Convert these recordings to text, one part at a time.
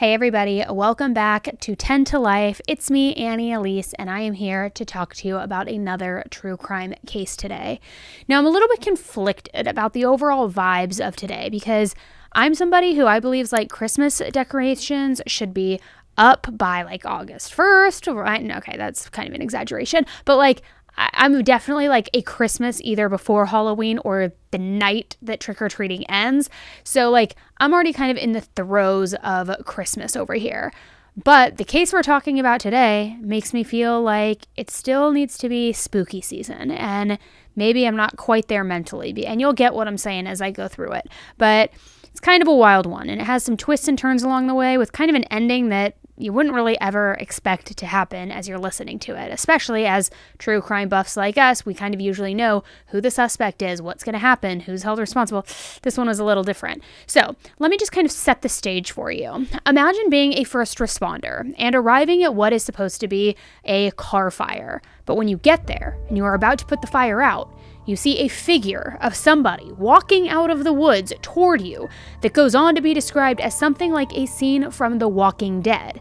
Hey everybody, welcome back to 10 to Life. It's me, Annie Elise, and I am here to talk to you about another true crime case today. Now, I'm a little bit conflicted about the overall vibes of today because I'm somebody who I believes like Christmas decorations should be up by like August 1st, right? Okay, that's kind of an exaggeration, but I'm definitely like a Christmas either before Halloween or the night that trick-or-treating ends. So I'm already kind of in the throes of Christmas over here. But the case we're talking about today makes me feel like it still needs to be spooky season. And maybe I'm not quite there mentally. And you'll get what I'm saying as I go through it. But it's kind of a wild one. And it has some twists and turns along the way with kind of an ending that you wouldn't really ever expect to happen as you're listening to it, especially as true crime buffs like us. We kind of usually know who the suspect is, what's going to happen, who's held responsible. This one was a little different. So let me just kind of set the stage for you. Imagine being a first responder and arriving at what is supposed to be a car fire. But when you get there and you are about to put the fire out, you see a figure of somebody walking out of the woods toward you that goes on to be described as something like a scene from The Walking Dead.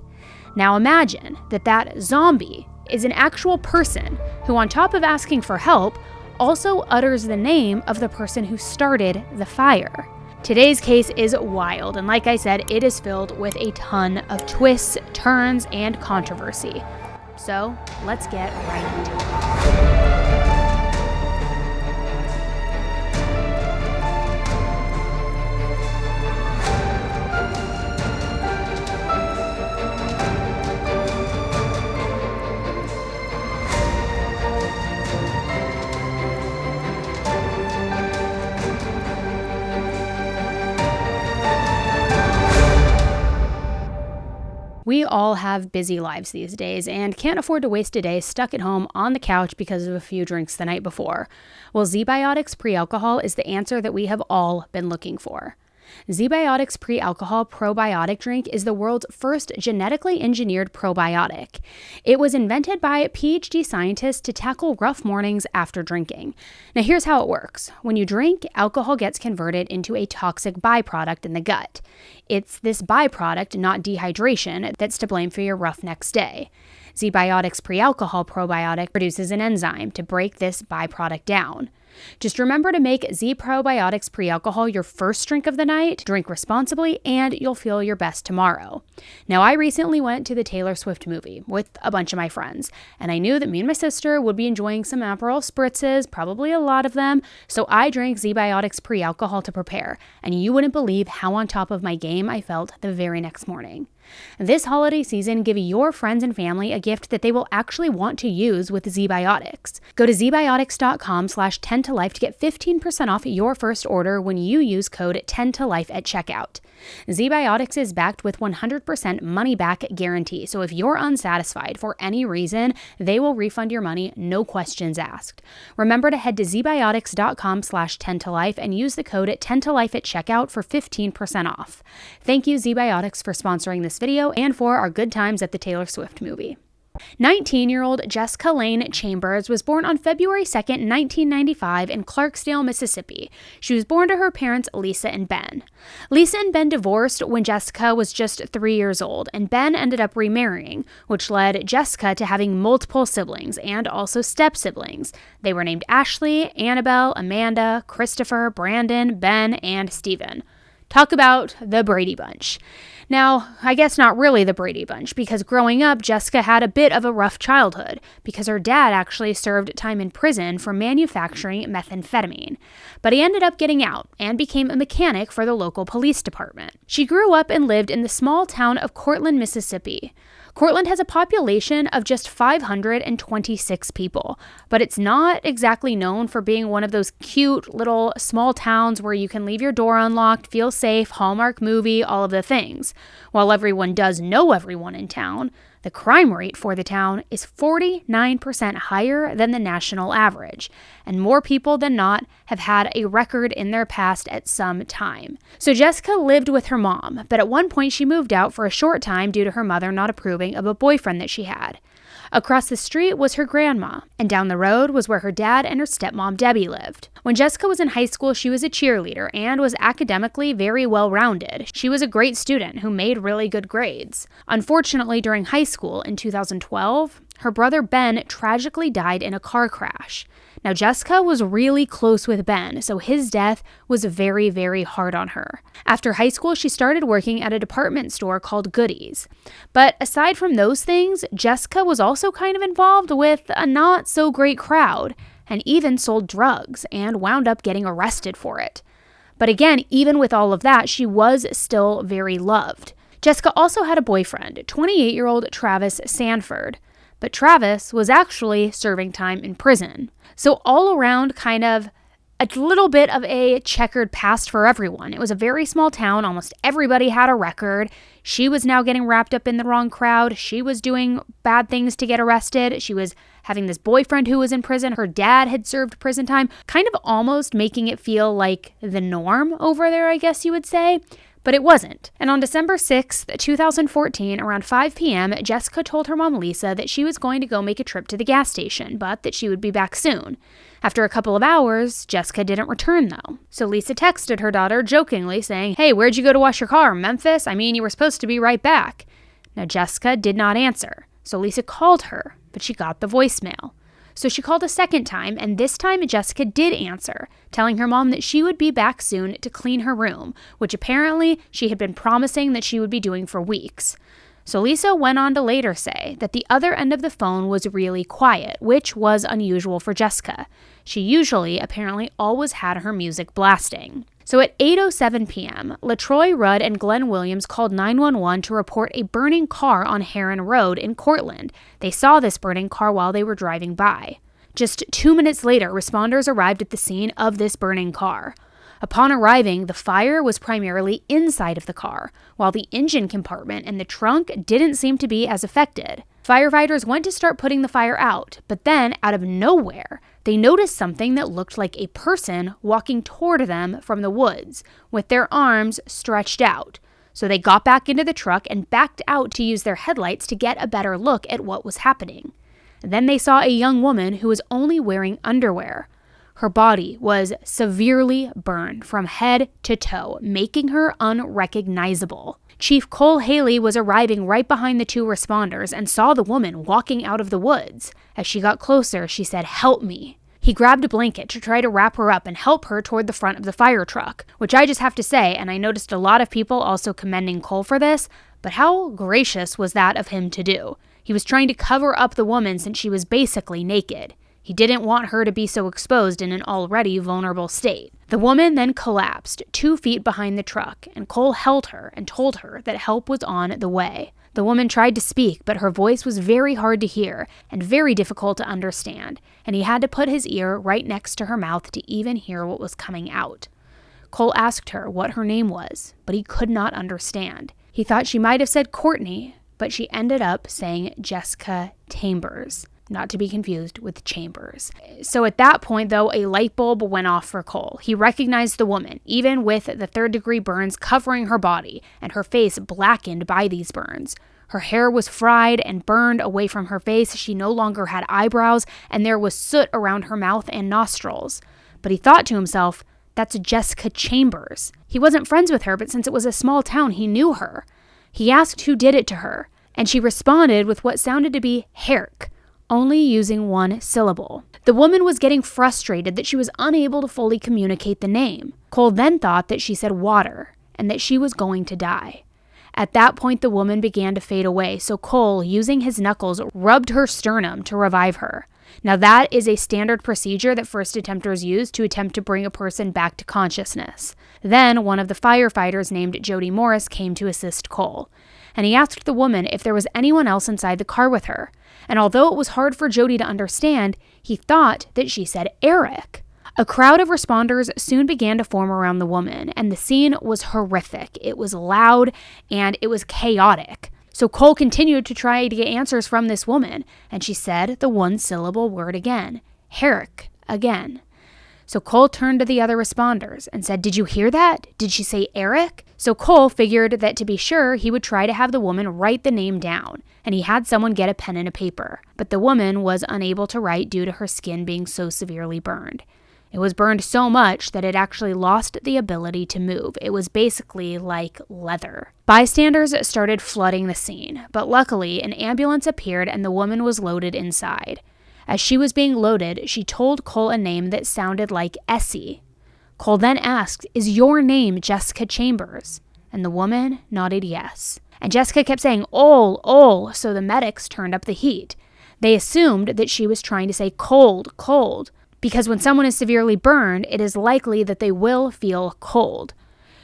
Now imagine that zombie is an actual person who, on top of asking for help, also utters the name of the person who started the fire. Today's case is wild, and like I said, it is filled with a ton of twists, turns, and controversy. So let's get right into it. We all have busy lives these days and can't afford to waste a day stuck at home on the couch because of a few drinks the night before. Well, ZBiotics Pre-Alcohol is the answer that we have all been looking for. ZBiotics Pre-Alcohol Probiotic Drink is the world's first genetically engineered probiotic. It was invented by PhD scientists to tackle rough mornings after drinking. Now here's how it works. When you drink, alcohol gets converted into a toxic byproduct in the gut. It's this byproduct, not dehydration, that's to blame for your rough next day. ZBiotics Pre-Alcohol Probiotic produces an enzyme to break this byproduct down. Just remember to make Z Probiotics Pre-Alcohol your first drink of the night, drink responsibly, and you'll feel your best tomorrow. Now, I recently went to the Taylor Swift movie with a bunch of my friends, and I knew that me and my sister would be enjoying some Aperol spritzes, probably a lot of them, so I drank ZBiotics Pre-Alcohol to prepare, and you wouldn't believe how on top of my game I felt the very next morning. This holiday season, give your friends and family a gift that they will actually want to use with ZBiotics. Go to zbiotics.com/10tolife to get 15% off your first order when you use code 10tolife at checkout. ZBiotics is backed with 100% money-back guarantee, so if you're unsatisfied for any reason, they will refund your money, no questions asked. Remember to head to zbiotics.com/10tolife and use the code 10tolife at checkout for 15% off. Thank you, ZBiotics, for sponsoring this video and for our good times at the Taylor Swift movie. 19-year-old Jessica Lane Chambers was born on February 2nd, 1995 in Clarksdale, Mississippi. She was born to her parents, Lisa and Ben. Lisa and Ben divorced when Jessica was just 3 years old, and Ben ended up remarrying, which led Jessica to having multiple siblings and also step-siblings. They were named Ashley, Annabelle, Amanda, Christopher, Brandon, Ben, and Stephen. Talk about the Brady Bunch. Now, I guess not really the Brady Bunch, because growing up, Jessica had a bit of a rough childhood, because her dad actually served time in prison for manufacturing methamphetamine. But he ended up getting out and became a mechanic for the local police department. She grew up and lived in the small town of Cortland, Mississippi. Cortland has a population of just 526 people, but it's not exactly known for being one of those cute little small towns where you can leave your door unlocked, feel safe, Hallmark movie, all of the things. While everyone does know everyone in town, the crime rate for the town is 49% higher than the national average, and more people than not have had a record in their past at some time. So Jessica lived with her mom, but at one point she moved out for a short time due to her mother not approving of a boyfriend that she had. Across the street was her grandma, and down the road was where her dad and her stepmom Debbie lived. When Jessica was in high school, she was a cheerleader and was academically very well-rounded. She was a great student who made really good grades. Unfortunately, during high school in 2012, her brother Ben tragically died in a car crash. Now, Jessica was really close with Ben, so his death was very, very hard on her. After high school, she started working at a department store called Goodies. But aside from those things, Jessica was also kind of involved with a not-so-great crowd, and even sold drugs and wound up getting arrested for it. But again, even with all of that, she was still very loved. Jessica also had a boyfriend, 28-year-old Travis Sanford. But Travis was actually serving time in prison. So all around, kind of a little bit of a checkered past for everyone. It was a very small town. Almost everybody had a record. She was now getting wrapped up in the wrong crowd. She was doing bad things to get arrested. She was having this boyfriend who was in prison. Her dad had served prison time, kind of almost making it feel like the norm over there, I guess you would say. But it wasn't. And on December 6th, 2014, around 5 p.m., Jessica told her mom Lisa that she was going to go make a trip to the gas station, but that she would be back soon. After a couple of hours, Jessica didn't return though. So Lisa texted her daughter jokingly saying, "Hey, where'd you go to wash your car? Memphis? I mean, you were supposed to be right back." Now Jessica did not answer. So Lisa called her, but she got the voicemail. So she called a second time, and this time Jessica did answer, telling her mom that she would be back soon to clean her room, which apparently she had been promising that she would be doing for weeks. So Lisa went on to later say that the other end of the phone was really quiet, which was unusual for Jessica. She usually, apparently, always had her music blasting. So at 8:07 p.m., LaTroy Rudd and Glenn Williams called 911 to report a burning car on Heron Road in Cortland. They saw this burning car while they were driving by. Just 2 minutes later, responders arrived at the scene of this burning car. Upon arriving, the fire was primarily inside of the car, while the engine compartment and the trunk didn't seem to be as affected. Firefighters went to start putting the fire out, but then, out of nowhere, they noticed something that looked like a person walking toward them from the woods, with their arms stretched out. So they got back into the truck and backed out to use their headlights to get a better look at what was happening. Then they saw a young woman who was only wearing underwear. Her body was severely burned from head to toe, making her unrecognizable. Chief Cole Haley was arriving right behind the two responders and saw the woman walking out of the woods. As she got closer, she said, "Help me." He grabbed a blanket to try to wrap her up and help her toward the front of the fire truck, which I just have to say, and I noticed a lot of people also commending Cole for this, but how gracious was that of him to do? He was trying to cover up the woman since she was basically naked. He didn't want her to be so exposed in an already vulnerable state. The woman then collapsed 2 feet behind the truck, and Cole held her and told her that help was on the way. The woman tried to speak, but her voice was very hard to hear and very difficult to understand, and he had to put his ear right next to her mouth to even hear what was coming out. Cole asked her what her name was, but he could not understand. He thought she might have said Courtney, but she ended up saying Jessica Chambers. Not to be confused with Chambers. So at that point, though, a light bulb went off for Cole. He recognized the woman, even with the third-degree burns covering her body and her face blackened by these burns. Her hair was fried and burned away from her face. She no longer had eyebrows, and there was soot around her mouth and nostrils. But he thought to himself, that's Jessica Chambers. He wasn't friends with her, but since it was a small town, he knew her. He asked who did it to her, and she responded with what sounded to be Herrick, only using one syllable. The woman was getting frustrated that she was unable to fully communicate the name. Cole then thought that she said water and that she was going to die. At that point, the woman began to fade away, so Cole, using his knuckles, rubbed her sternum to revive her. Now that is a standard procedure that first attempters use to attempt to bring a person back to consciousness. Then one of the firefighters named Jody Morris came to assist Cole, and he asked the woman if there was anyone else inside the car with her. And although it was hard for Jody to understand, he thought that she said Eric. A crowd of responders soon began to form around the woman, and the scene was horrific. It was loud and it was chaotic. So Cole continued to try to get answers from this woman, and she said the one-syllable word again, Herrick, again. So Cole turned to the other responders and said, "Did you hear that? Did she say Eric?" So Cole figured that to be sure, he would try to have the woman write the name down, and he had someone get a pen and a paper. But the woman was unable to write due to her skin being so severely burned. It was burned so much that it actually lost the ability to move. It was basically like leather. Bystanders started flooding the scene, but luckily an ambulance appeared and the woman was loaded inside. As she was being loaded, she told Cole a name that sounded like Essie. Cole then asked, "Is your name Jessica Chambers?" And the woman nodded yes. And Jessica kept saying, "Ol," so the medics turned up the heat. They assumed that she was trying to say cold, cold, because when someone is severely burned, it is likely that they will feel cold.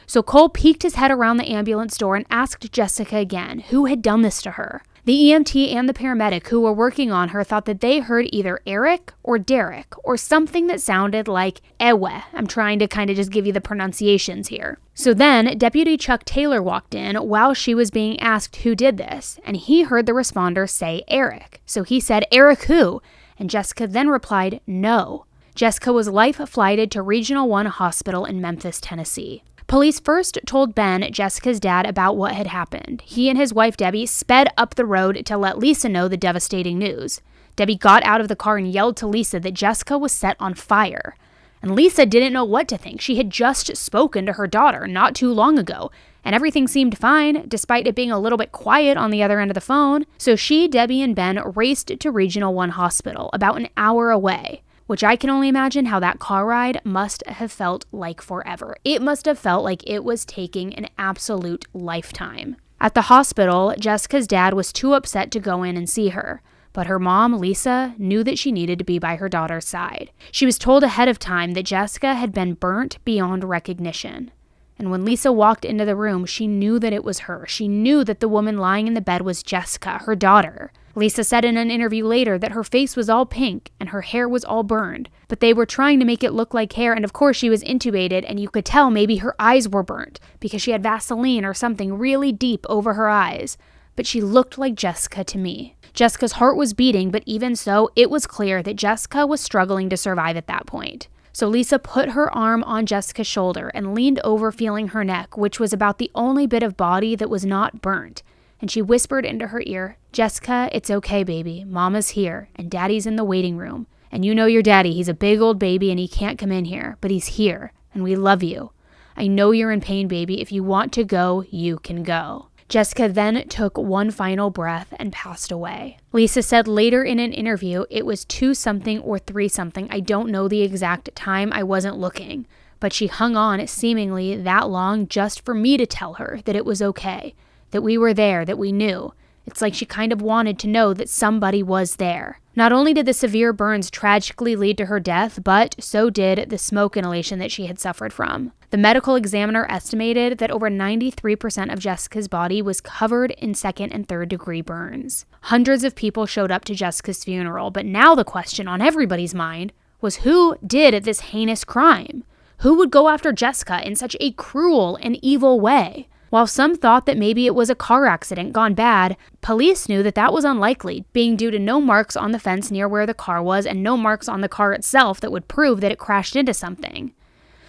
So Cole peeked his head around the ambulance door and asked Jessica again who had done this to her. The EMT and the paramedic who were working on her thought that they heard either Eric or Derek or something that sounded like Ewe. I'm trying to kind of just give you the pronunciations here. So then Deputy Chuck Taylor walked in while she was being asked who did this, and he heard the responder say Eric. So he said, "Eric who?" And Jessica then replied, "No." Jessica was life-flighted to Regional 1 Hospital in Memphis, Tennessee. Police first told Ben, Jessica's dad, about what had happened. He and his wife, Debbie, sped up the road to let Lisa know the devastating news. Debbie got out of the car and yelled to Lisa that Jessica was set on fire. And Lisa didn't know what to think. She had just spoken to her daughter not too long ago, and everything seemed fine, despite it being a little bit quiet on the other end of the phone. So she, Debbie, and Ben raced to Regional 1 Hospital, about an hour away. Which I can only imagine how that car ride must have felt like forever. It must have felt like it was taking an absolute lifetime. At the hospital, Jessica's dad was too upset to go in and see her, but her mom, Lisa, knew that she needed to be by her daughter's side. She was told ahead of time that Jessica had been burnt beyond recognition. And when Lisa walked into the room, she knew that it was her. She knew that the woman lying in the bed was Jessica, her daughter. Lisa said in an interview later that her face was all pink and her hair was all burned, but they were trying to make it look like hair, and of course she was intubated, and you could tell maybe her eyes were burnt because she had Vaseline or something really deep over her eyes. But she looked like Jessica to me. Jessica's heart was beating, but even so, it was clear that Jessica was struggling to survive at that point. So Lisa put her arm on Jessica's shoulder and leaned over, feeling her neck, which was about the only bit of body that was not burnt. And she whispered into her ear, "Jessica, it's okay, baby. Mama's here, and Daddy's in the waiting room. And you know your daddy. He's a big old baby, and he can't come in here, but he's here, and we love you. I know you're in pain, baby. If you want to go, you can go." Jessica then took one final breath and passed away. Lisa said later in an interview it was 2-something or 3-something. I don't know the exact time. I wasn't looking. But she hung on seemingly that long just for me to tell her that it was okay. That we were there, that we knew. It's like she kind of wanted to know that somebody was there. Not only did the severe burns tragically lead to her death, but so did the smoke inhalation that she had suffered from. The medical examiner estimated that over 93% of Jessica's body was covered in 2nd and 3rd degree burns. Hundreds of people showed up to Jessica's funeral, but now the question on everybody's mind was who did this heinous crime? Who would go after Jessica in such a cruel and evil way? While some thought that maybe it was a car accident gone bad, police knew that that was unlikely, being due to no marks on the fence near where the car was and no marks on the car itself that would prove that it crashed into something.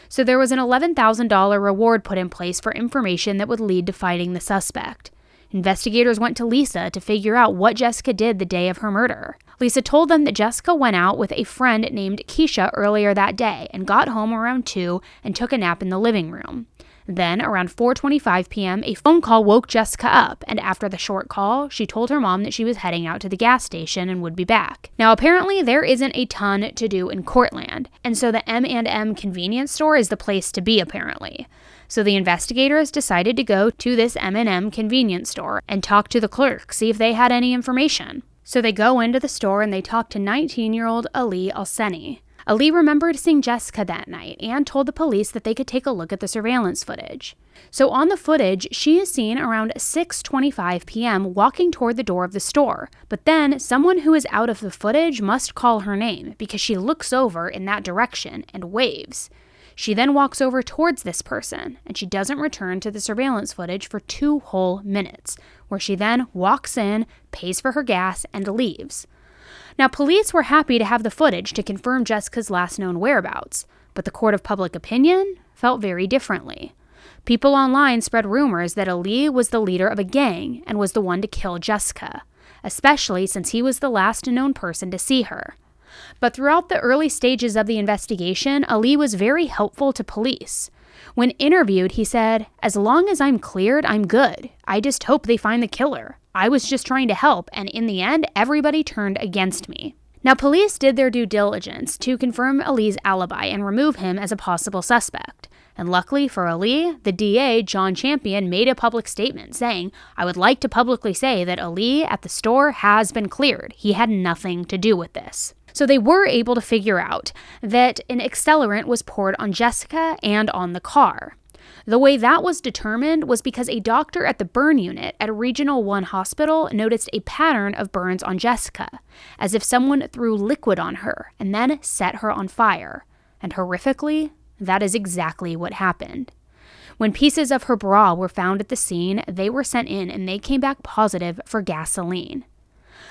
So there was an $11,000 reward put in place for information that would lead to finding the suspect. Investigators went to Lisa to figure out what Jessica did the day of her murder. Lisa told them that Jessica went out with a friend named Keisha earlier that day and got home around 2 and took a nap in the living room. Then, around 4:25 p.m., a phone call woke Jessica up, and after the short call, she told her mom that she was heading out to the gas station and would be back. Now, apparently, there isn't a ton to do in Cortland, and so the M&M convenience store is the place to be, apparently. So the investigators decided to go to this M&M convenience store and talk to the clerk, see if they had any information. So they go into the store and they talk to 19-year-old Elise Alseni. Ali remembered seeing Jessica that night and told the police that they could take a look at the surveillance footage. So on the footage, she is seen around 6:25 p.m. walking toward the door of the store. But then someone who is out of the footage must call her name because she looks over in that direction and waves. She then walks over towards this person, and she doesn't return to the surveillance footage for 2 whole minutes, where she then walks in, pays for her gas, and leaves. Now, police were happy to have the footage to confirm Jessica's last known whereabouts, But the court of public opinion felt very differently. People online spread rumors that Elise was the leader of a gang and was the one to kill Jessica, especially since he was the last known person to see her. But throughout the early stages of the investigation, Elise was very helpful to police. When interviewed, he said, "As long as I'm cleared, I'm good. I just hope they find the killer. I was just trying to help, and in the end, everybody turned against me." Now, police did their due diligence to confirm Elise's alibi and remove him as a possible suspect. And luckily for Elise, the DA, John Champion, made a public statement saying, "I would like to publicly say that Elise at the store has been cleared. He had nothing to do with this." So they were able to figure out that an accelerant was poured on Jessica and on the car. The way that was determined was because a doctor at the burn unit at a Regional 1 hospital noticed a pattern of burns on Jessica, as if someone threw liquid on her and then set her on fire. And horrifically, that is exactly what happened. When pieces of her bra were found at the scene, they were sent in and they came back positive for gasoline.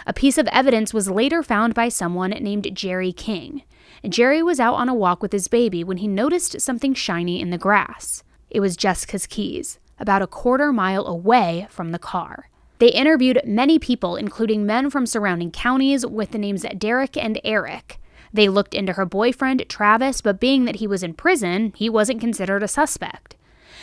A piece of evidence was later found by someone named Jerry King. Jerry was out on a walk with his baby when he noticed something shiny in the grass. It was Jessica's keys, about a quarter mile away from the car. They interviewed many people, including men from surrounding counties with the names Derek and Eric. They looked into her boyfriend, Travis, but being that he was in prison, he wasn't considered a suspect.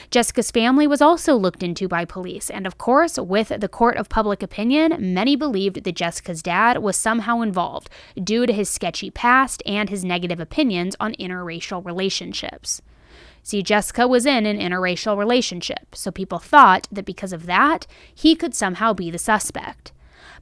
Jessica's family was also looked into by police, and of course, with the court of public opinion, many believed that Jessica's dad was somehow involved due to his sketchy past and his negative opinions on interracial relationships. See, Jessica was in an interracial relationship, so people thought that because of that, he could somehow be the suspect.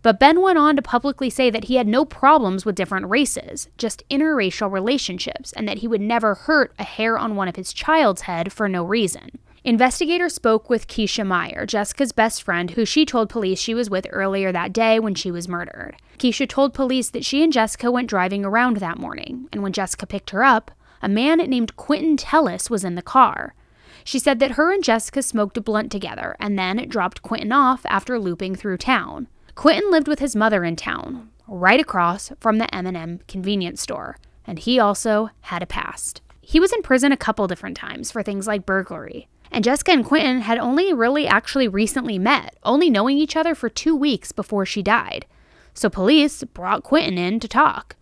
But Ben went on to publicly say that he had no problems with different races, just interracial relationships, and that he would never hurt a hair on one of his child's head for no reason. Investigators spoke with Keisha Meyer, Jessica's best friend, who she told police she was with earlier that day when she was murdered. Keisha told police that she and Jessica went driving around that morning, and when Jessica picked her up, a man named Quentin Tellis was in the car. She said that her and Jessica smoked a blunt together and then dropped Quentin off after looping through town. Quentin lived with his mother in town, right across from the M&M convenience store, and he also had a past. He was in prison a couple different times for things like burglary. And Jessica and Quentin had only really actually recently met, only knowing each other for 2 weeks before she died. So police brought Quentin in to talk.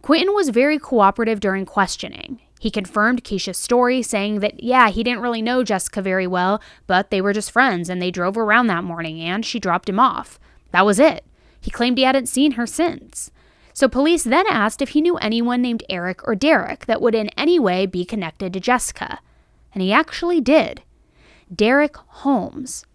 Quentin was very cooperative during questioning. He confirmed Keisha's story, saying that, yeah, he didn't really know Jessica very well, but they were just friends and they drove around that morning and she dropped him off. That was it. He claimed he hadn't seen her since. So police then asked if he knew anyone named Eric or Derek that would in any way be connected to Jessica. And he actually did. Derek Holmes.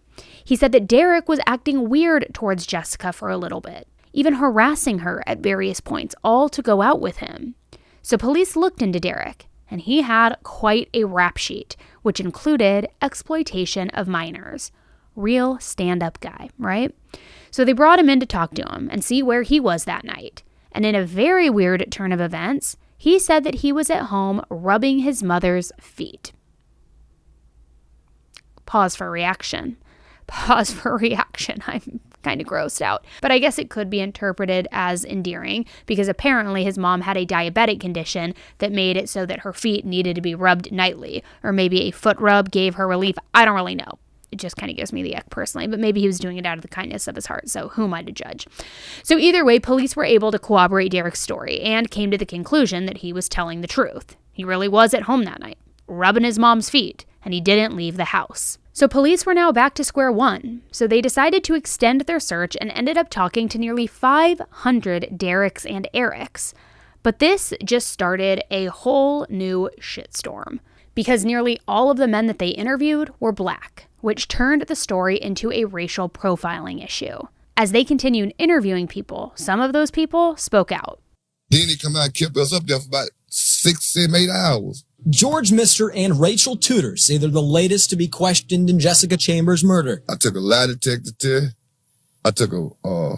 He said that Derek was acting weird towards Jessica for a little bit, even harassing her at various points, all to go out with him. So police looked into Derek, and he had quite a rap sheet, which included exploitation of minors. Real stand-up guy, right? So they brought him in to talk to him and see where he was that night. And in a very weird turn of events, he said that he was at home rubbing his mother's feet. Pause for reaction. Pause for reaction. I'm kind of grossed out. But I guess it could be interpreted as endearing because apparently his mom had a diabetic condition that made it so that her feet needed to be rubbed nightly. Or maybe a foot rub gave her relief. I don't really know. It just kind of gives me the ick personally, but maybe he was doing it out of the kindness of his heart, so who am I to judge? So either way, police were able to corroborate Derek's story and came to the conclusion that he was telling the truth. He really was at home that night, rubbing his mom's feet, and he didn't leave the house. So police were now back to square one, so they decided to extend their search and ended up talking to nearly 500 Dereks and Erics. But this just started a whole new shitstorm, because nearly all of the men that they interviewed were black, which turned the story into a racial profiling issue. As they continued interviewing people, some of those people spoke out. Then he come out and kept us up there for about 6, 7, 8 hours. George Mister and Rachel Tudor say they're the latest to be questioned in Jessica Chambers' murder. I took a lie detector test. I took a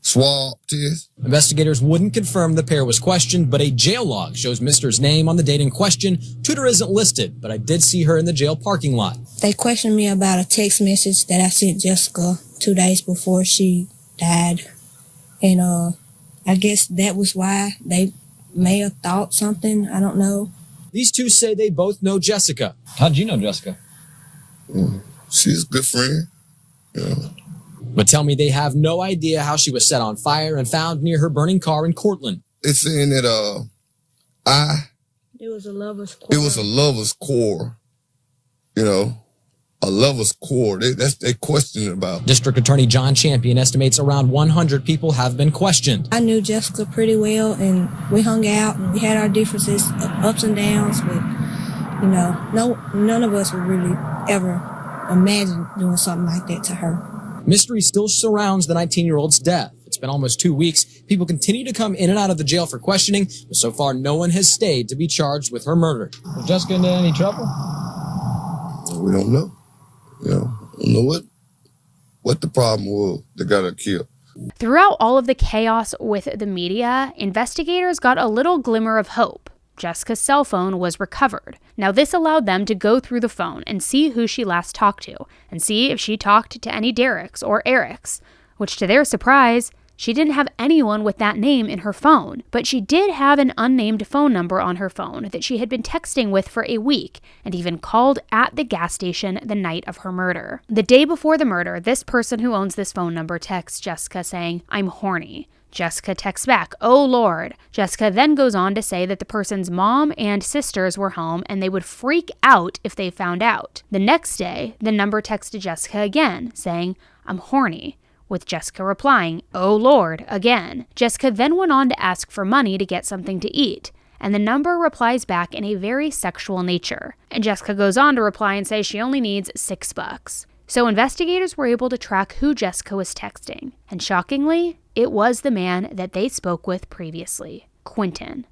swab test. Investigators wouldn't confirm the pair was questioned, but a jail log shows Mister's name on the date in question. Tudor isn't listed, but I did see her in the jail parking lot. They questioned me about a text message that I sent Jessica 2 days before she died. And I guess that was why they may have thought something. I don't know. These two say they both know Jessica. How'd you know Jessica? She's a good friend. Yeah. But tell me they have no idea how she was set on fire and found near her burning car in Cortland. It's saying that It was a lover's quarrel. it was a lover's core. You know, a lover's core. They questioning about. District Attorney John Champion estimates around 100 people have been questioned. I knew Jessica pretty well, and we hung out, and we had our differences, ups and downs, but, you know, none of us would really ever imagine doing something like that to her. Mystery still surrounds the 19-year-old's death. It's been almost 2 weeks. People continue to come in and out of the jail for questioning, but so far no one has stayed to be charged with her murder. Was Jessica into any trouble? We don't know. You know, don't know what the problem was that got her killed. Throughout all of the chaos with the media, investigators got a little glimmer of hope. Jessica's cell phone was recovered. Now this allowed them to go through the phone and see who she last talked to, and see if she talked to any Derek's or Eric's, which to their surprise, she didn't have anyone with that name in her phone, but she did have an unnamed phone number on her phone that she had been texting with for a week and even called at the gas station the night of her murder. The day before the murder, this person who owns this phone number texts Jessica saying, "I'm horny." Jessica texts back, "Oh Lord." Jessica then goes on to say that the person's mom and sisters were home and they would freak out if they found out. The next day, the number texted Jessica again, saying, "I'm horny," with Jessica replying, "Oh Lord," again. Jessica then went on to ask for money to get something to eat, and the number replies back in a very sexual nature. And Jessica goes on to reply and say she only needs $6. So investigators were able to track who Jessica was texting, and shockingly, it was the man that they spoke with previously, Quentin,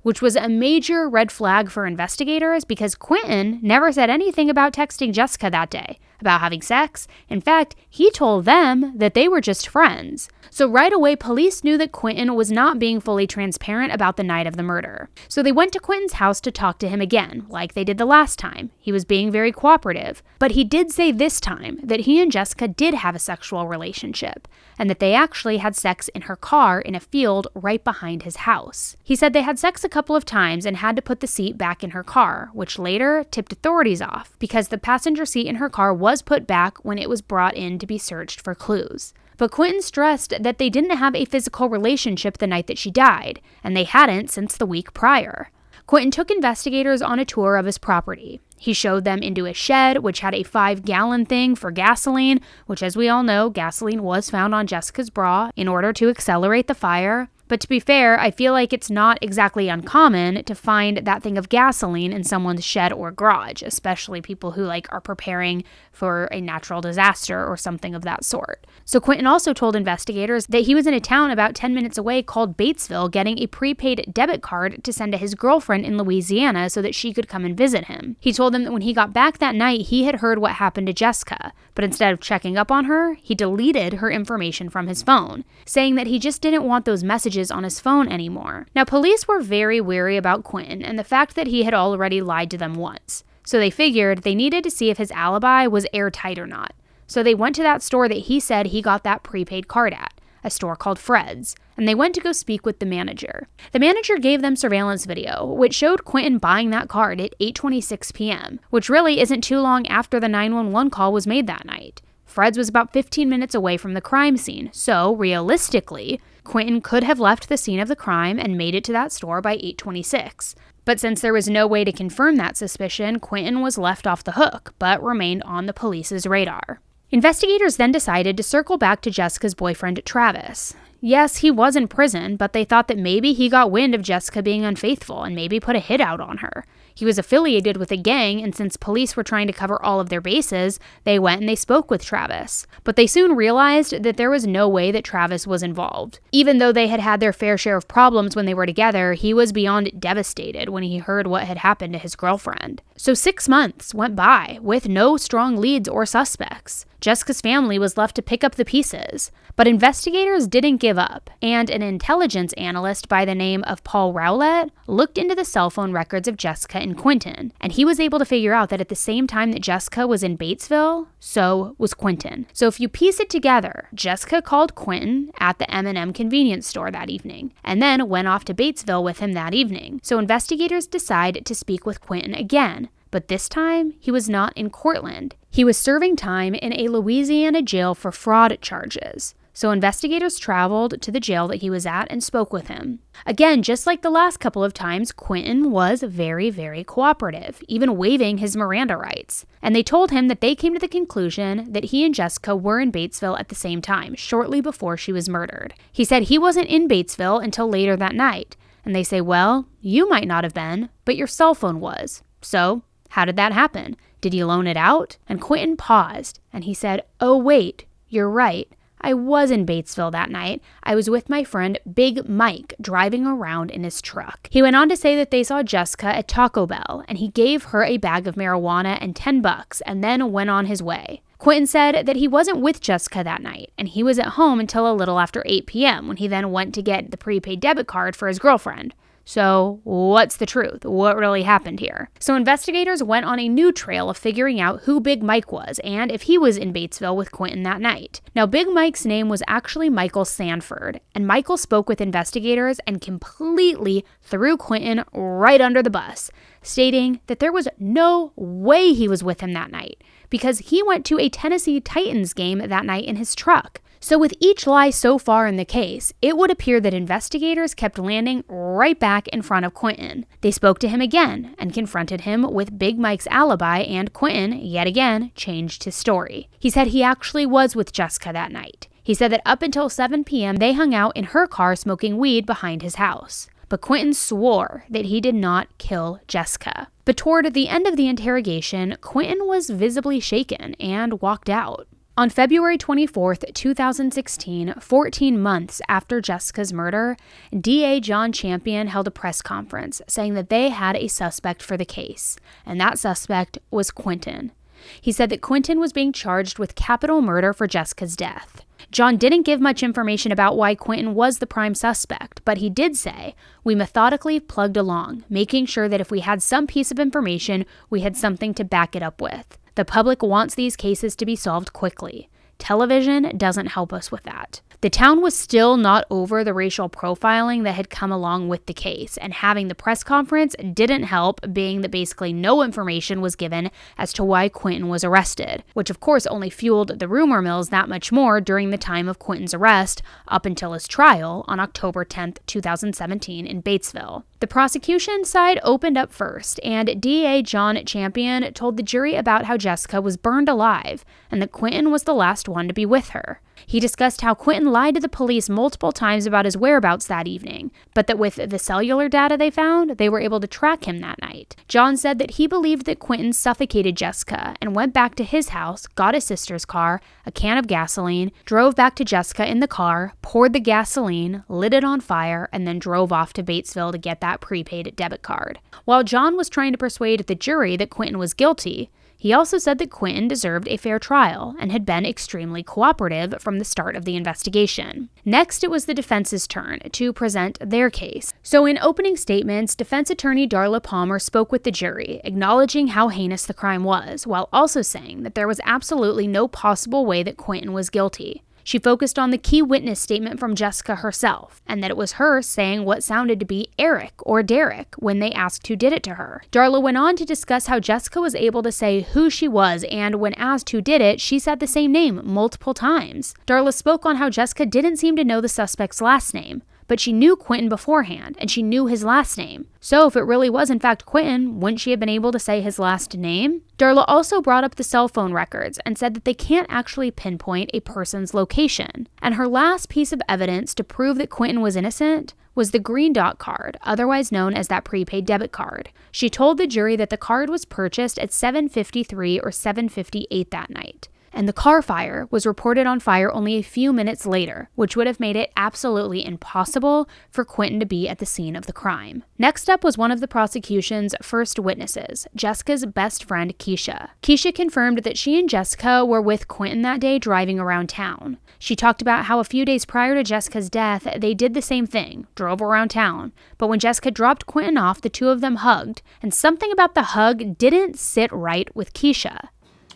which was a major red flag for investigators because Quentin never said anything about texting Jessica that day, about having sex. In fact, he told them that they were just friends. So right away, police knew that Quentin was not being fully transparent about the night of the murder. So they went to Quentin's house to talk to him again, like they did the last time. He was being very cooperative, but he did say this time that he and Jessica did have a sexual relationship, and that they actually had sex in her car in a field right behind his house. He said they had sex a couple of times and had to put the seat back in her car, which later tipped authorities off because the passenger seat in her car was put back when it was brought in to be searched for clues. But Quentin stressed that they didn't have a physical relationship the night that she died, and they hadn't since the week prior. Quentin took investigators on a tour of his property. He showed them into a shed, which had a 5-gallon thing for gasoline, which, as we all know, gasoline was found on Jessica's bra in order to accelerate the fire. But to be fair, I feel like it's not exactly uncommon to find that thing of gasoline in someone's shed or garage, especially people who are preparing for a natural disaster or something of that sort. So Quentin also told investigators that he was in a town about 10 minutes away called Batesville getting a prepaid debit card to send to his girlfriend in Louisiana so that she could come and visit him. He told them that when he got back that night, he had heard what happened to Jessica, but instead of checking up on her, he deleted her information from his phone, saying that he just didn't want those messages on his phone anymore. Now, police were very wary about Quentin and the fact that he had already lied to them once, so they figured they needed to see if his alibi was airtight or not. So they went to that store that he said he got that prepaid card at, a store called Fred's, and they went to go speak with the manager. The manager gave them surveillance video, which showed Quentin buying that card at 8:26 p.m., which really isn't too long after the 911 call was made that night. Fred's was about 15 minutes away from the crime scene, so realistically, Quentin could have left the scene of the crime and made it to that store by 8:26. But since there was no way to confirm that suspicion, Quentin was left off the hook, but remained on the police's radar. Investigators then decided to circle back to Jessica's boyfriend, Travis. Yes, he was in prison, but they thought that maybe he got wind of Jessica being unfaithful and maybe put a hit out on her. He was affiliated with a gang, and since police were trying to cover all of their bases, they went and they spoke with Travis. But they soon realized that there was no way that Travis was involved. Even though they had had their fair share of problems when they were together, he was beyond devastated when he heard what had happened to his girlfriend. So 6 months went by with no strong leads or suspects. Jessica's family was left to pick up the pieces, but investigators didn't give give up, and an intelligence analyst by the name of Paul Rowlett looked into the cell phone records of Jessica and Quentin, and he was able to figure out that at the same time that Jessica was in Batesville, so was Quentin. So if you piece it together, Jessica called Quentin at the M&M convenience store that evening, and then went off to Batesville with him that evening. So investigators decide to speak with Quentin again, but this time he was not in Cortland. He was serving time in a Louisiana jail for fraud charges. So investigators traveled to the jail that he was at and spoke with him. Again, just like the last couple of times, Quentin was very, very cooperative, even waiving his Miranda rights. And they told him that they came to the conclusion that he and Jessica were in Batesville at the same time, shortly before she was murdered. He said he wasn't in Batesville until later that night. And they say, well, you might not have been, but your cell phone was. So, how did that happen? Did you loan it out? And Quentin paused, and he said, oh wait, you're right. I was in Batesville that night. I was with my friend Big Mike driving around in his truck. He went on to say that they saw Jessica at Taco Bell, and he gave her a bag of marijuana and $10 and then went on his way. Quentin said that he wasn't with Jessica that night, and he was at home until a little after 8 p.m. when he then went to get the prepaid debit card for his girlfriend. So, what's the truth? What really happened here? So investigators went on a new trail of figuring out who Big Mike was and if he was in Batesville with Quentin that night. Now, Big Mike's name was actually Michael Sanford, and Michael spoke with investigators and completely threw Quentin right under the bus, stating that there was no way he was with him that night because he went to a Tennessee Titans game that night in his truck. So with each lie so far in the case, it would appear that investigators kept landing right back in front of Quentin. They spoke to him again and confronted him with Big Mike's alibi, and Quentin, yet again, changed his story. He said he actually was with Jessica that night. He said that up until 7 p.m. they hung out in her car smoking weed behind his house. But Quentin swore that he did not kill Jessica. But toward the end of the interrogation, Quentin was visibly shaken and walked out. On February 24, 2016, 14 months after Jessica's murder, DA John Champion held a press conference saying that they had a suspect for the case, and that suspect was Quentin. He said that Quentin was being charged with capital murder for Jessica's death. John didn't give much information about why Quentin was the prime suspect, but he did say, "We methodically plugged along, making sure that if we had some piece of information, we had something to back it up with. The public wants these cases to be solved quickly. Television doesn't help us with that." The town was still not over the racial profiling that had come along with the case, and having the press conference didn't help, being that basically no information was given as to why Quentin was arrested, which of course only fueled the rumor mills that much more during the time of Quentin's arrest up until his trial on October 10, 2017 in Batesville. The prosecution side opened up first, and DA John Champion told the jury about how Jessica was burned alive and that Quentin was the last one to be with her. He discussed how Quentin lied to the police multiple times about his whereabouts that evening, but that with the cellular data they found, they were able to track him that night. John said that he believed that Quentin suffocated Jessica and went back to his house, got his sister's car, a can of gasoline, drove back to Jessica in the car, poured the gasoline, lit it on fire, and then drove off to Batesville to get that prepaid debit card. While John was trying to persuade the jury that Quentin was guilty, he also said that Quentin deserved a fair trial and had been extremely cooperative from the start of the investigation. Next, it was the defense's turn to present their case. So in opening statements, defense attorney Darla Palmer spoke with the jury, acknowledging how heinous the crime was, while also saying that there was absolutely no possible way that Quentin was guilty. She focused on the key witness statement from Jessica herself, and that it was her saying what sounded to be Eric or Derek when they asked who did it to her. Darla went on to discuss how Jessica was able to say who she was, and when asked who did it, she said the same name multiple times. Darla spoke on how Jessica didn't seem to know the suspect's last name, but she knew Quentin beforehand, and she knew his last name. So if it really was in fact Quentin, wouldn't she have been able to say his last name? Darla also brought up the cell phone records and said that they can't actually pinpoint a person's location. And her last piece of evidence to prove that Quentin was innocent was the green dot card, otherwise known as that prepaid debit card. She told the jury that the card was purchased at 7:53 or 7:58 that night. and the car fire was reported on fire only a few minutes later, which would have made it absolutely impossible for Quentin to be at the scene of the crime. Next up was one of the prosecution's first witnesses, Jessica's best friend, Keisha. Keisha confirmed that she and Jessica were with Quentin that day driving around town. She talked about how a few days prior to Jessica's death, they did the same thing, drove around town. But when Jessica dropped Quentin off, the two of them hugged, and something about the hug didn't sit right with Keisha.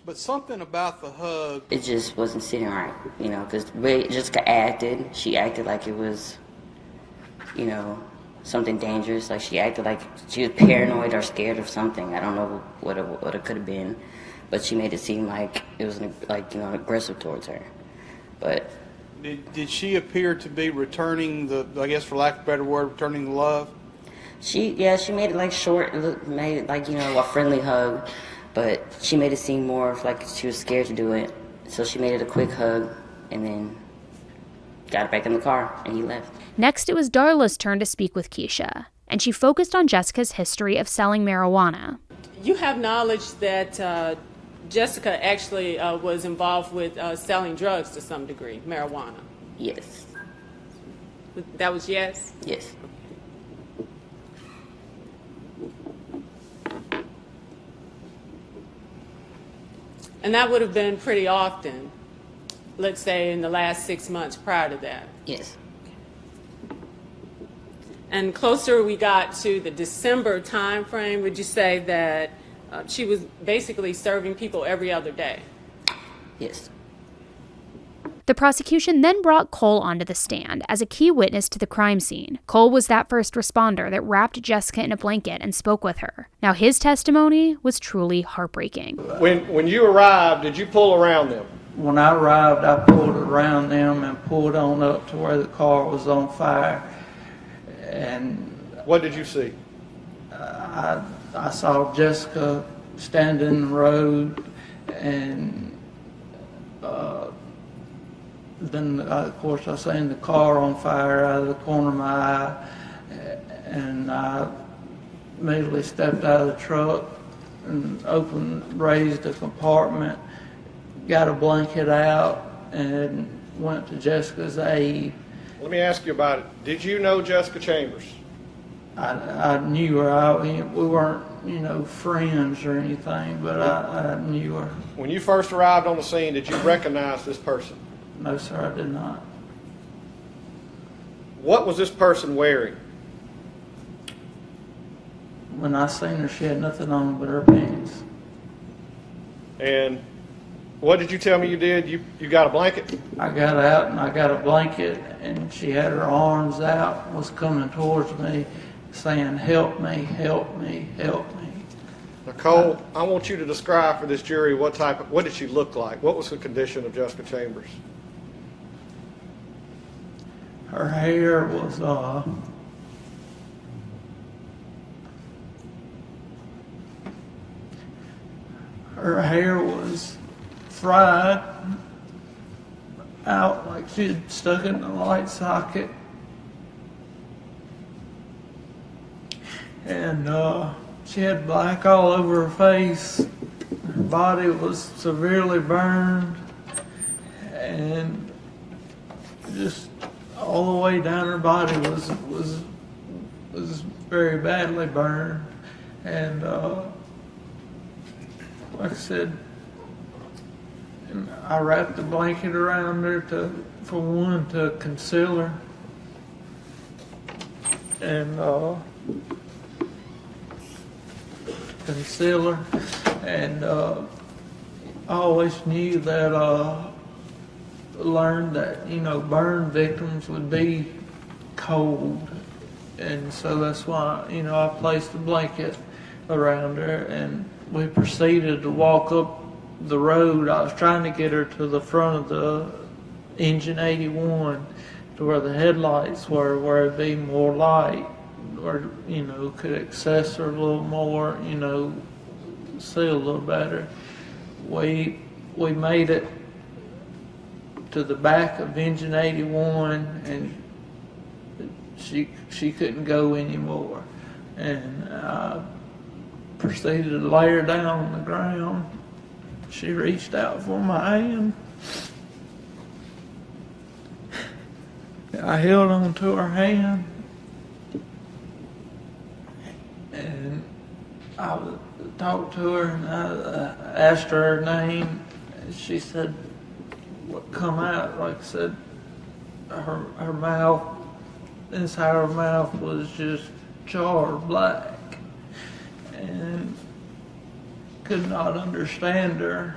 But something about the hug, it just wasn't sitting right, because the way Jessica acted, she acted like it was, something dangerous. Like she acted like she was paranoid or scared of something. I don't know what it could have been, but she made it seem like it was aggressive towards her. But did she appear to be returning the, I guess for lack of a better word, returning the love? She made it like short, made it like, a friendly hug, but she made it seem more of like she was scared to do it. So she made it a quick hug and then got it back in the car and he left. Next, it was Darla's turn to speak with Keisha, and she focused on Jessica's history of selling marijuana. You have knowledge that Jessica actually was involved with selling drugs to some degree, marijuana. Yes. That was yes? Yes. And that would have been pretty often, let's say in the last 6 months prior to that. Yes. And closer we got to the December time frame, would you say that she was basically serving people every other day? Yes. The prosecution then brought Cole onto the stand as a key witness to the crime scene. Cole was that first responder that wrapped Jessica in a blanket and spoke with her. Now, his testimony was truly heartbreaking. When you arrived, did you pull around them? When I arrived, I pulled around them and pulled on up to where the car was on fire. And what did you see? I saw Jessica standing in the road, and then, of course, I seen the car on fire out of the corner of my eye, and I immediately stepped out of the truck and raised the compartment, got a blanket out, and went to Jessica's aid. Let me ask you about it. Did you know Jessica Chambers? I knew her. We weren't, friends or anything, but I knew her. When you first arrived on the scene, did you recognize this person? No, sir, I did not. What was this person wearing? When I seen her, she had nothing on but her pants. And what did you tell me you did? You got a blanket? I got out and I got a blanket, and she had her arms out, was coming towards me, saying, "Help me, help me, help me." Nicole, I want you to describe for this jury what did she look like? What was the condition of Jessica Chambers? Her hair was fried out like she had stuck it in a light socket, and she had black all over her face. Her body was severely burned, and just all the way down her body was very badly burned. And like I said, I wrapped the blanket around her for one, to conceal her, and I always knew that learned that burn victims would be cold, and so that's why I placed a blanket around her, and we proceeded to walk up the road. I was trying to get her to the front of the engine 81 to where the headlights were, where it'd be more light, or could access her a little more, see a little better. We made it to the back of engine 81, and she couldn't go anymore, and I proceeded to lay her down on the ground she reached out for my hand. I held on to her hand, and I talked to her, and I asked her name, and she said what come out. Like I said, her mouth, inside her mouth was just charred black, and could not understand her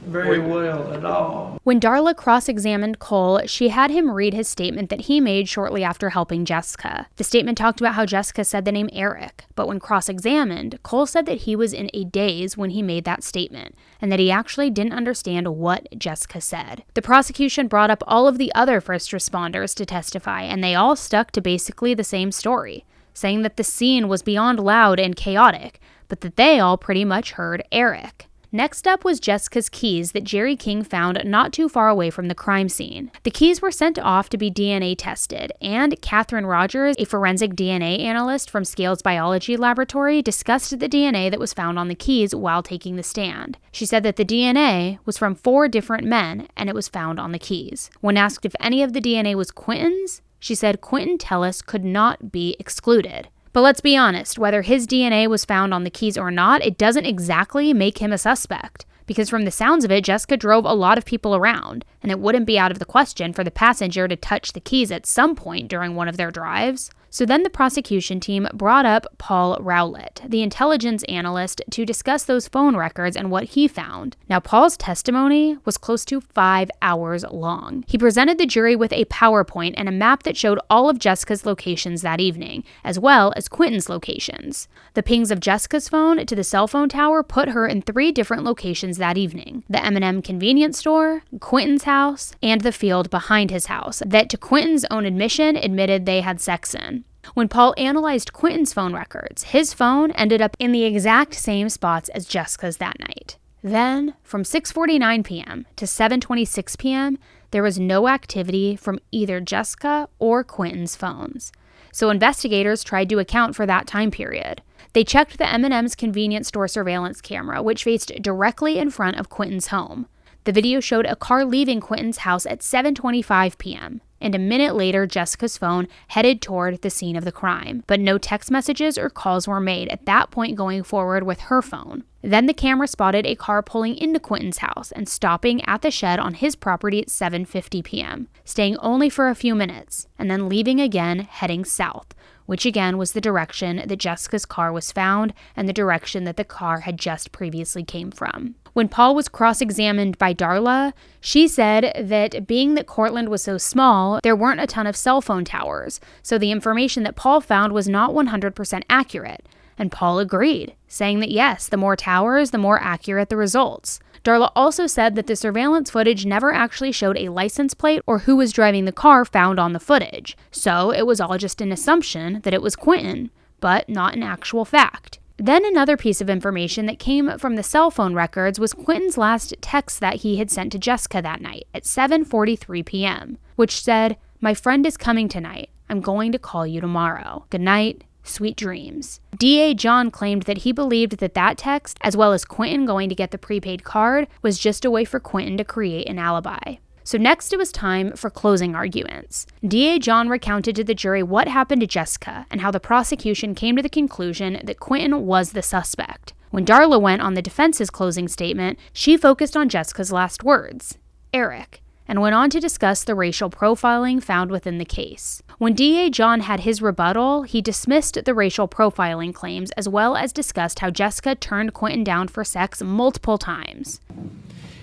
very well at all. When Darla cross-examined Cole, she had him read his statement that he made shortly after helping Jessica. The statement talked about how Jessica said the name Eric, but when cross-examined, Cole said that he was in a daze when he made that statement, and that he actually didn't understand what Jessica said. The prosecution brought up all of the other first responders to testify, and they all stuck to basically the same story, saying that the scene was beyond loud and chaotic, but that they all pretty much heard Eric. Next up was Jessica's keys that Jerry King found not too far away from the crime scene. The keys were sent off to be DNA tested, and Catherine Rogers, a forensic DNA analyst from Scales Biology Laboratory, discussed the DNA that was found on the keys while taking the stand. She said that the DNA was from 4 different men, and it was found on the keys. When asked if any of the DNA was Quentin's, she said Quentin Tellis could not be excluded. But let's be honest, whether his DNA was found on the keys or not, it doesn't exactly make him a suspect. Because from the sounds of it, Jessica drove a lot of people around, and it wouldn't be out of the question for the passenger to touch the keys at some point during one of their drives. So then the prosecution team brought up Paul Rowlett, the intelligence analyst, to discuss those phone records and what he found. Now, Paul's testimony was close to 5 hours long. He presented the jury with a PowerPoint and a map that showed all of Jessica's locations that evening, as well as Quentin's locations. The pings of Jessica's phone to the cell phone tower put her in 3 different locations that evening: the M&M convenience store, Quentin's house, and the field behind his house that, to Quentin's own admission, admitted they had sex in. When Paul analyzed Quentin's phone records, his phone ended up in the exact same spots as Jessica's that night. Then, from 6:49 p.m. to 7:26 p.m., there was no activity from either Jessica or Quentin's phones. So investigators tried to account for that time period. They checked the M&M's convenience store surveillance camera, which faced directly in front of Quentin's home. The video showed a car leaving Quentin's house at 7:25 p.m., and a minute later, Jessica's phone headed toward the scene of the crime. But no text messages or calls were made at that point going forward with her phone. Then the camera spotted a car pulling into Quentin's house and stopping at the shed on his property at 7:50 p.m., staying only for a few minutes, and then leaving again, heading south, which again was the direction that Jessica's car was found and the direction that the car had just previously came from. When Paul was cross-examined by Darla, she said that being that Cortland was so small, there weren't a ton of cell phone towers, so the information that Paul found was not 100% accurate. And Paul agreed, saying that yes, the more towers, the more accurate the results. Darla also said that the surveillance footage never actually showed a license plate or who was driving the car found on the footage, so it was all just an assumption that it was Quentin, but not an actual fact. Then another piece of information that came from the cell phone records was Quentin's last text that he had sent to Jessica that night at 7:43 p.m., which said, "My friend is coming tonight. I'm going to call you tomorrow. Good night. Sweet dreams." DA John claimed that he believed that that text, as well as Quentin going to get the prepaid card, was just a way for Quentin to create an alibi. So next it was time for closing arguments. DA John recounted to the jury what happened to Jessica and how the prosecution came to the conclusion that Quentin was the suspect. When Darla went on the defense's closing statement, she focused on Jessica's last words, Eric, and went on to discuss the racial profiling found within the case. When DA John had his rebuttal, he dismissed the racial profiling claims as well as discussed how Jessica turned Quentin down for sex multiple times.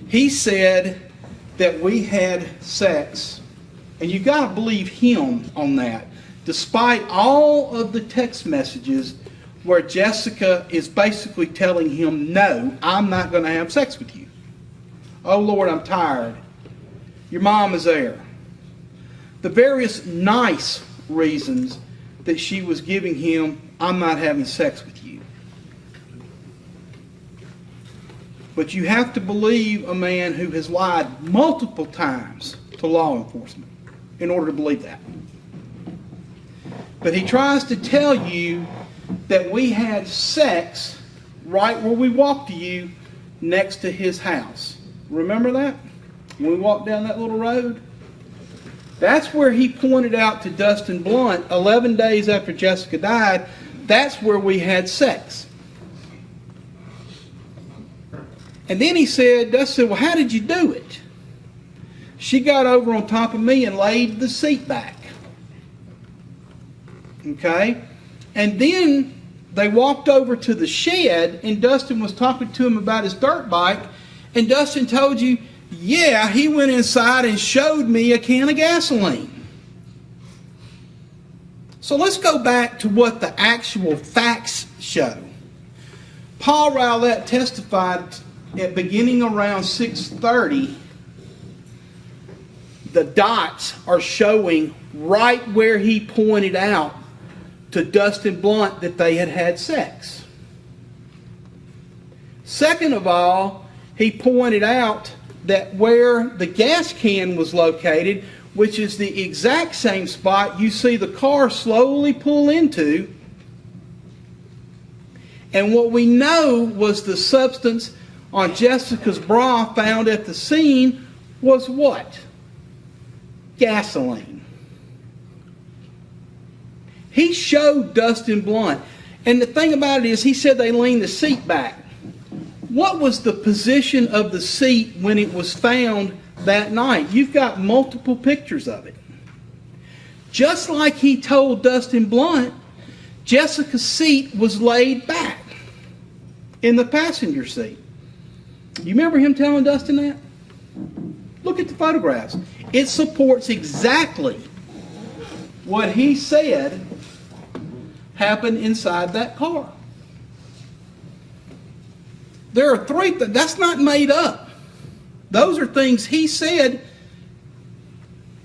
He said that we had sex, and you got to believe him on that, despite all of the text messages where Jessica is basically telling him, no, I'm not going to have sex with you. Oh, Lord, I'm tired. Your mom is there. The various nice reasons that she was giving him, I'm not having sex with you. But you have to believe a man who has lied multiple times to law enforcement in order to believe that. But he tries to tell you that we had sex right where we walked to you next to his house. Remember that? When we walked down that little road? That's where he pointed out to Dustin Blunt 11 days after Jessica died, that's where we had sex. And then he said, Dustin said, well, how did you do it? She got over on top of me and laid the seat back. Okay? And then they walked over to the shed, and Dustin was talking to him about his dirt bike, and Dustin told you, yeah, he went inside and showed me a can of gasoline. So let's go back to what the actual facts show. Paul Rowlett testified at beginning around 6:30. The dots are showing right where he pointed out to Dustin Blunt that they had had sex. Second of all, he pointed out that where the gas can was located, which is the exact same spot you see the car slowly pull into, and what we know was the substance on Jessica's bra found at the scene was what? Gasoline. He showed Dustin Blunt, and the thing about it is he said they leaned the seat back. What was the position of the seat when it was found that night? You've got multiple pictures of it. Just like he told Dustin Blunt, Jessica's seat was laid back in the passenger seat. You remember him telling Dustin that? Look at the photographs. It supports exactly what he said happened inside that car. There are three things. That's not made up. Those are things he said.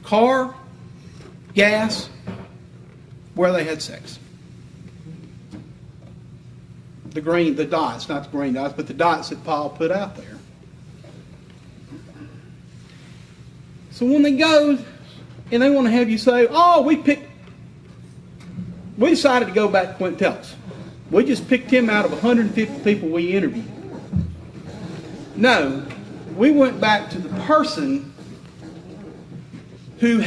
Car, gas, where they had sex. The dots, not the green dots, but the dots that Paul put out there. So when they go and they want to have you say, oh, we decided to go back to Quentin Tellis. We just picked him out of 150 people we interviewed. No, we went back to the person who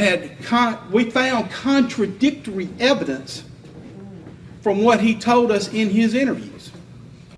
we found contradictory evidence from what he told us in his interviews.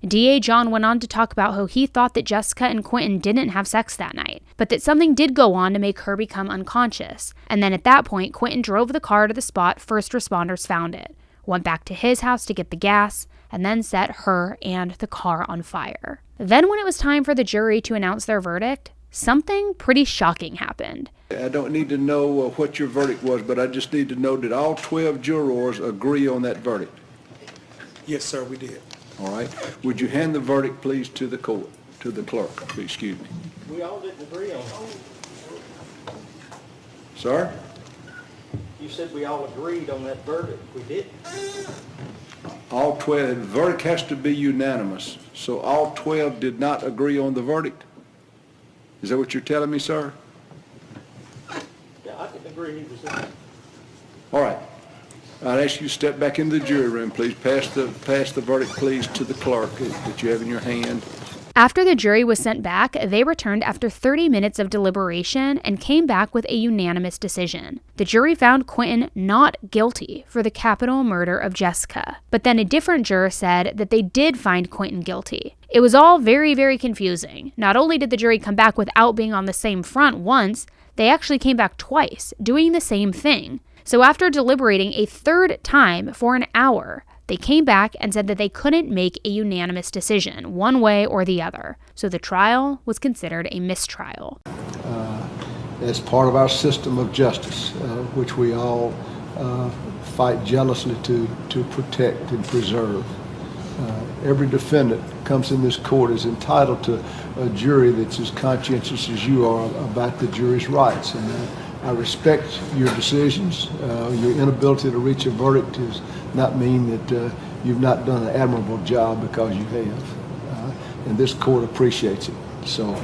DA John went on to talk about how he thought that Jessica and Quentin didn't have sex that night, but that something did go on to make her become unconscious. And then at that point, Quentin drove the car to the spot first responders found it, went back to his house to get the gas, and then set her and the car on fire. Then when it was time for the jury to announce their verdict, something pretty shocking happened. I don't need to know what your verdict was, but I just need to know, did all 12 jurors agree on that verdict? Yes, sir, we did. All right. Would you hand the verdict, please, to the court, to the clerk? Excuse me. We all didn't agree on it. Sir? You said we all agreed on that verdict. We didn't. All 12. The verdict has to be unanimous. So all 12 did not agree on the verdict? Is that what you're telling me, sir? Yeah, I didn't agree he was in it. All right. I'd ask you to step back into the jury room, please. Pass the verdict, please, to the clerk that you have in your hand. After the jury was sent back, they returned after 30 minutes of deliberation and came back with a unanimous decision. The jury found Quentin not guilty for the capital murder of Jessica, but then a different juror said that they did find Quentin guilty. It was all very, very confusing. Not only did the jury come back without being on the same front once, they actually came back twice, doing the same thing. So after deliberating a third time for an hour, they came back and said that they couldn't make a unanimous decision, one way or the other. So the trial was considered a mistrial. As part of our system of justice, which we all fight jealously to protect and preserve. Every defendant comes in this court is entitled to a jury that's as conscientious as you are about the jury's rights. And I respect your decisions. Your inability to reach a verdict does not mean that you've not done an admirable job, because you have. And this court appreciates it. So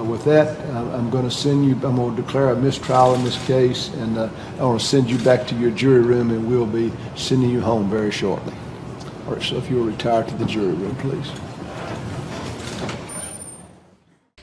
with that, I'm going to declare a mistrial in this case, and I want to send you back to your jury room, and we'll be sending you home very shortly. All right, so if you'll retire to the jury room, please.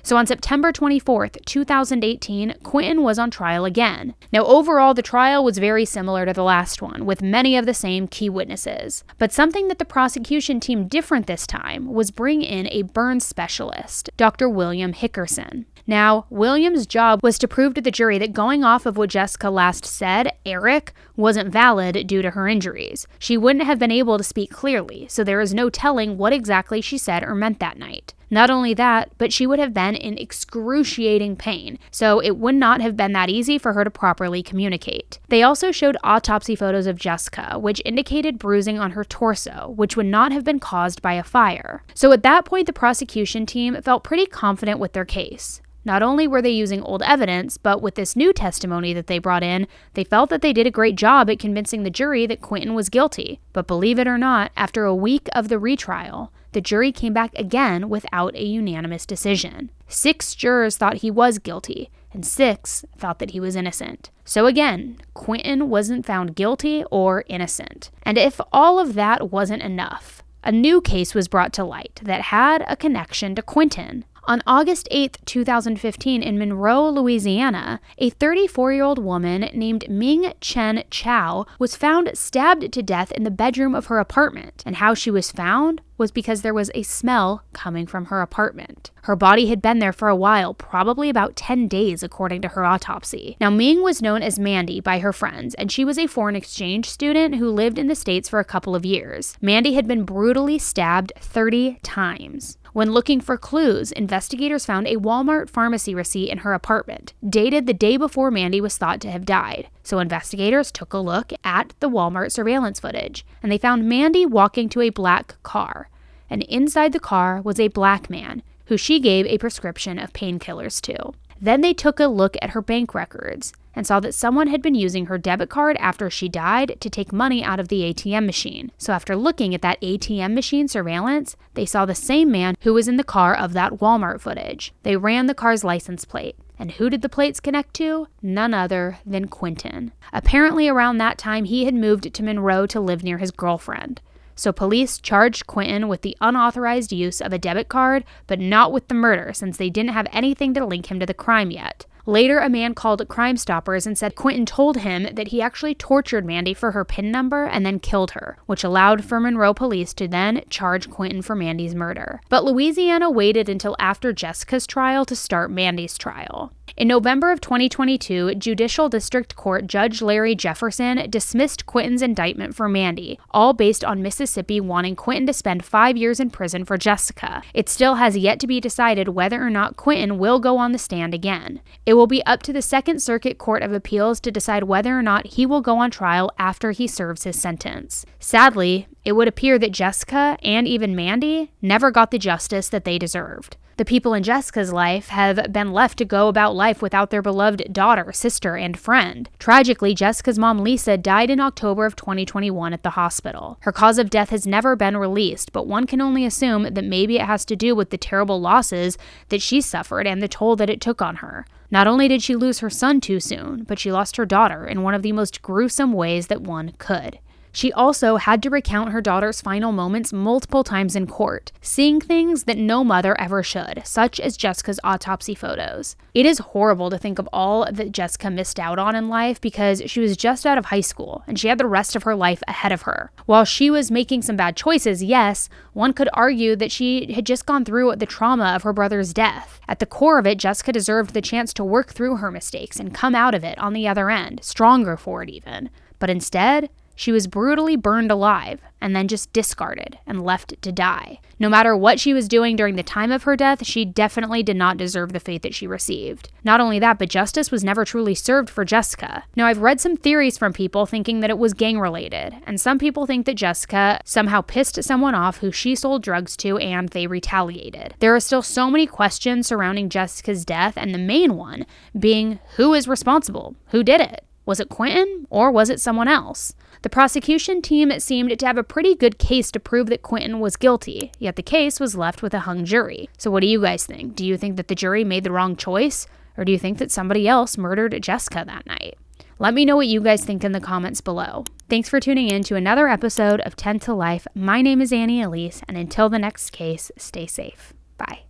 So on September 24th, 2018, Quentin was on trial again. Now overall, the trial was very similar to the last one, with many of the same key witnesses. But something that the prosecution team different this time was bring in a burn specialist, Dr. William Hickerson. Now, William's job was to prove to the jury that going off of what Jessica last said, Eric, wasn't valid due to her injuries. She wouldn't have been able to speak clearly, so there is no telling what exactly she said or meant that night. Not only that, but she would have been in excruciating pain, so it would not have been that easy for her to properly communicate. They also showed autopsy photos of Jessica, which indicated bruising on her torso, which would not have been caused by a fire. So at that point, the prosecution team felt pretty confident with their case. Not only were they using old evidence, but with this new testimony that they brought in, they felt that they did a great job at convincing the jury that Quentin was guilty. But believe it or not, after a week of the retrial, the jury came back again without a unanimous decision. 6 jurors thought he was guilty, and 6 thought that he was innocent. So again, Quentin wasn't found guilty or innocent. And if all of that wasn't enough, a new case was brought to light that had a connection to Quentin. On August 8, 2015, in Monroe, Louisiana, a 34-year-old woman named Ming Chen Chow was found stabbed to death in the bedroom of her apartment. And how she was found was because there was a smell coming from her apartment. Her body had been there for a while, probably about 10 days according to her autopsy. Now, Ming was known as Mandy by her friends, and she was a foreign exchange student who lived in the States for a couple of years. Mandy had been brutally stabbed 30 times. When looking for clues, investigators found a Walmart pharmacy receipt in her apartment, dated the day before Mandy was thought to have died. So investigators took a look at the Walmart surveillance footage, and they found Mandy walking to a black car. And inside the car was a black man, who she gave a prescription of painkillers to. Then they took a look at her bank records and saw that someone had been using her debit card after she died to take money out of the ATM machine. So after looking at that ATM machine surveillance, they saw the same man who was in the car of that Walmart footage. They ran the car's license plate. And who did the plates connect to? None other than Quentin. Apparently around that time, he had moved to Monroe to live near his girlfriend. So police charged Quentin with the unauthorized use of a debit card, but not with the murder, since they didn't have anything to link him to the crime yet. Later, a man called Crime Stoppers and said Quentin told him that he actually tortured Mandy for her PIN number and then killed her, which allowed for Monroe police to then charge Quentin for Mandy's murder. But Louisiana waited until after Jessica's trial to start Mandy's trial. In November of 2022, Judicial District Court Judge Larry Jefferson dismissed Quentin's indictment for Mandy, all based on Mississippi wanting Quentin to spend 5 years in prison for Jessica. It still has yet to be decided whether or not Quentin will go on the stand again. It will be up to the Second Circuit Court of Appeals to decide whether or not he will go on trial after he serves his sentence. Sadly, it would appear that Jessica and even Mandy never got the justice that they deserved. The people in Jessica's life have been left to go about life without their beloved daughter, sister, and friend. Tragically, Jessica's mom, Lisa, died in October of 2021 at the hospital. Her cause of death has never been released, but one can only assume that maybe it has to do with the terrible losses that she suffered and the toll that it took on her. Not only did she lose her son too soon, but she lost her daughter in one of the most gruesome ways that one could. She also had to recount her daughter's final moments multiple times in court, seeing things that no mother ever should, such as Jessica's autopsy photos. It is horrible to think of all that Jessica missed out on in life because she was just out of high school and she had the rest of her life ahead of her. While she was making some bad choices, yes, one could argue that she had just gone through the trauma of her brother's death. At the core of it, Jessica deserved the chance to work through her mistakes and come out of it on the other end, stronger for it even. But instead, she was brutally burned alive and then just discarded and left to die. No matter what she was doing during the time of her death, she definitely did not deserve the fate that she received. Not only that, but justice was never truly served for Jessica. Now, I've read some theories from people thinking that it was gang-related, and some people think that Jessica somehow pissed someone off who she sold drugs to and they retaliated. There are still so many questions surrounding Jessica's death, and the main one being who is responsible? Who did it? Was it Quentin or was it someone else? The prosecution team seemed to have a pretty good case to prove that Quentin was guilty, yet the case was left with a hung jury. So what do you guys think? Do you think that the jury made the wrong choice? Or do you think that somebody else murdered Jessica that night? Let me know what you guys think in the comments below. Thanks for tuning in to another episode of 10 to Life. My name is Elise, and until the next case, stay safe. Bye.